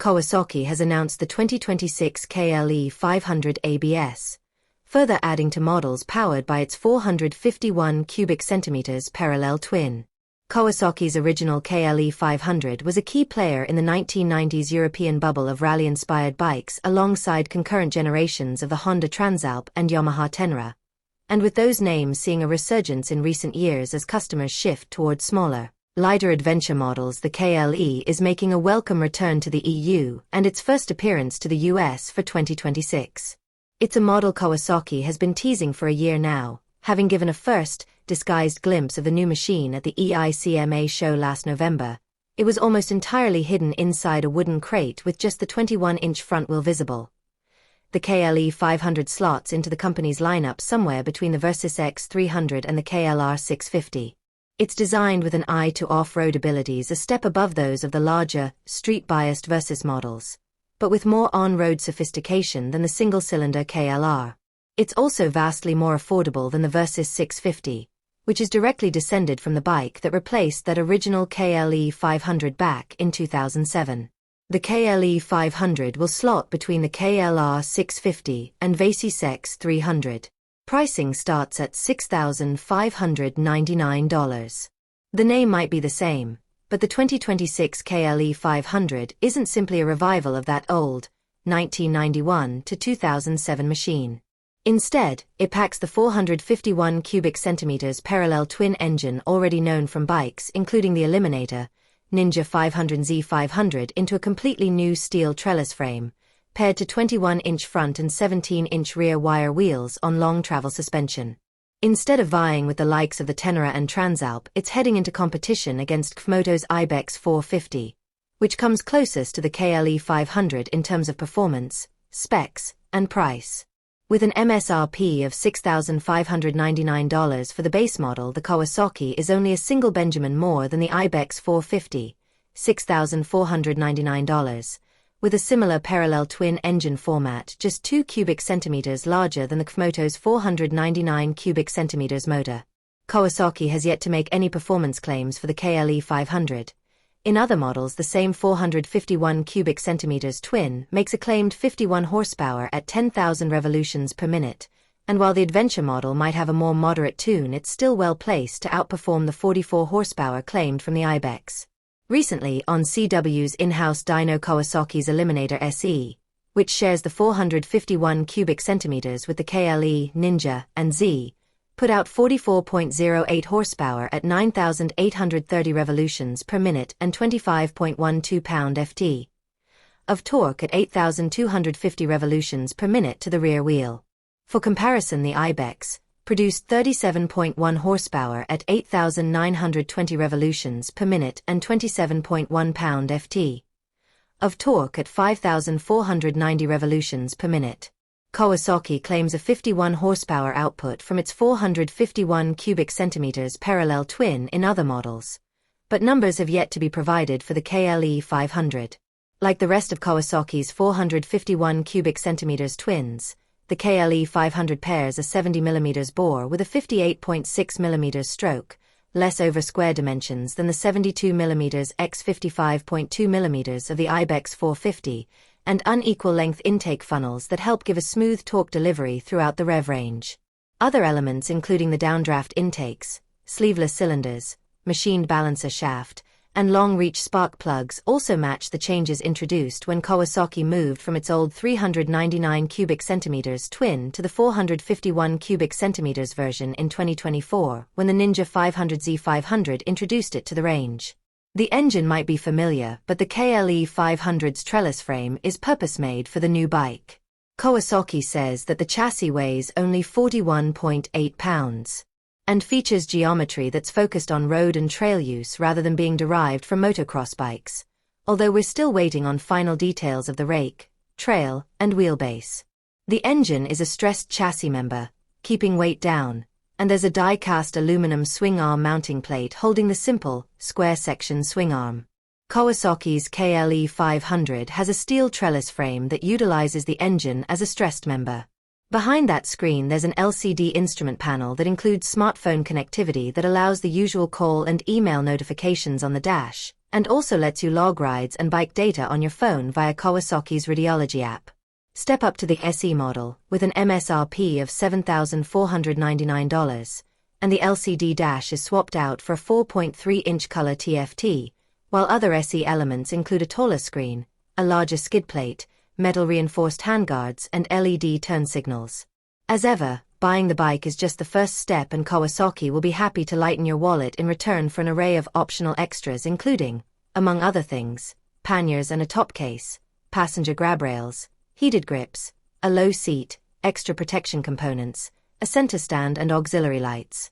Kawasaki has announced the 2026 KLE500 ABS, further adding to models powered by its 451 cubic centimeters parallel twin. Kawasaki's original KLE500 was a key player in the 1990s European bubble of rally-inspired bikes alongside concurrent generations of the Honda Transalp and Yamaha Ténéré, and with those names seeing a resurgence in recent years as customers shift toward smaller, lighter adventure models. The KLE is making a welcome return to the EU and its first appearance to the US for 2026. It's a model Kawasaki has been teasing for a year now, having given a first, disguised glimpse of the new machine at the EICMA show last November. It was almost entirely hidden inside a wooden crate with just the 21-inch front wheel visible. The KLE500 slots into the company's lineup somewhere between the Versys-X 300 and the KLR650. It's designed with an eye to off-road abilities a step above those of the larger, street-biased Versys models, but with more on-road sophistication than the single-cylinder KLR. It's also vastly more affordable than the Versys-650, which is directly descended from the bike that replaced that original KLE500 back in 2007. The KLE500 will slot between the KLR650 and Versys-X 300. Pricing starts at $6,599. The name might be the same, but the 2026 KLE500 isn't simply a revival of that old, 1991 to 2007 machine. Instead, it packs the 451 cubic centimeters parallel twin engine already known from bikes including the Eliminator, Ninja 500Z 500 into a completely new steel trellis frame, paired to 21-inch front and 17-inch rear wire wheels on long travel suspension. Instead of vying with the likes of the Ténéré and Transalp, it's heading into competition against KFMoto's Ibex 450, which comes closest to the KLE500 in terms of performance, specs, and price. With an MSRP of $6,599 for the base model, the Kawasaki is only a single Benjamin more than the Ibex 450, $6,499. With a similar parallel twin engine format just 2 cubic centimeters larger than the KFMoto's 499 cubic centimeters motor. Kawasaki has yet to make any performance claims for the KLE500. In other models, the same 451 cubic centimeters twin makes a claimed 51 horsepower at 10,000 revolutions per minute, and while the adventure model might have a more moderate tune, it's still well placed to outperform the 44 horsepower claimed from the Ibex. Recently, on CW's in-house dyno, Kawasaki's Eliminator SE, which shares the 451 cubic centimeters with the KLE, Ninja, and Z, put out 44.08 horsepower at 9,830 revolutions per minute and 25.12 pound-ft of torque at 8,250 revolutions per minute to the rear wheel. For comparison, the Ibex produced 37.1 horsepower at 8,920 revolutions per minute and 27.1 pound-ft of torque at 5,490 revolutions per minute. Kawasaki claims a 51 horsepower output from its 451 cubic centimeters parallel twin in other models, but numbers have yet to be provided for the KLE500. Like the rest of Kawasaki's 451 cubic centimeters twins, the KLE500 pairs a 70mm bore with a 58.6mm stroke, less over square dimensions than the 72mm x 55.2mm of the Ibex 450, and unequal length intake funnels that help give a smooth torque delivery throughout the rev range. Other elements including the downdraft intakes, sleeveless cylinders, machined balancer shaft, and long-reach spark plugs also match the changes introduced when Kawasaki moved from its old 399 cubic centimeters twin to the 451 cubic centimeters version in 2024 when the Ninja 500Z 500 introduced it to the range. The engine might be familiar, but the KLE500's trellis frame is purpose-made for the new bike. Kawasaki says that the chassis weighs only 41.8 pounds. And features geometry that's focused on road and trail use rather than being derived from motocross bikes, although we're still waiting on final details of the rake, trail, and wheelbase. The engine is a stressed chassis member, keeping weight down, and there's a die-cast aluminum swing arm mounting plate holding the simple, square-section swing arm. Kawasaki's KLE500 has a steel trellis frame that utilizes the engine as a stressed member. Behind that screen there's an LCD instrument panel that includes smartphone connectivity that allows the usual call and email notifications on the dash, and also lets you log rides and bike data on your phone via Kawasaki's Radiology app. Step up to the SE model, with an MSRP of $7,499, and the LCD dash is swapped out for a 4.3-inch color TFT, while other SE elements include a taller screen, a larger skid plate, metal-reinforced handguards and LED turn signals. As ever, buying the bike is just the first step, and Kawasaki will be happy to lighten your wallet in return for an array of optional extras including, among other things, panniers and a top case, passenger grab rails, heated grips, a low seat, extra protection components, a center stand and auxiliary lights.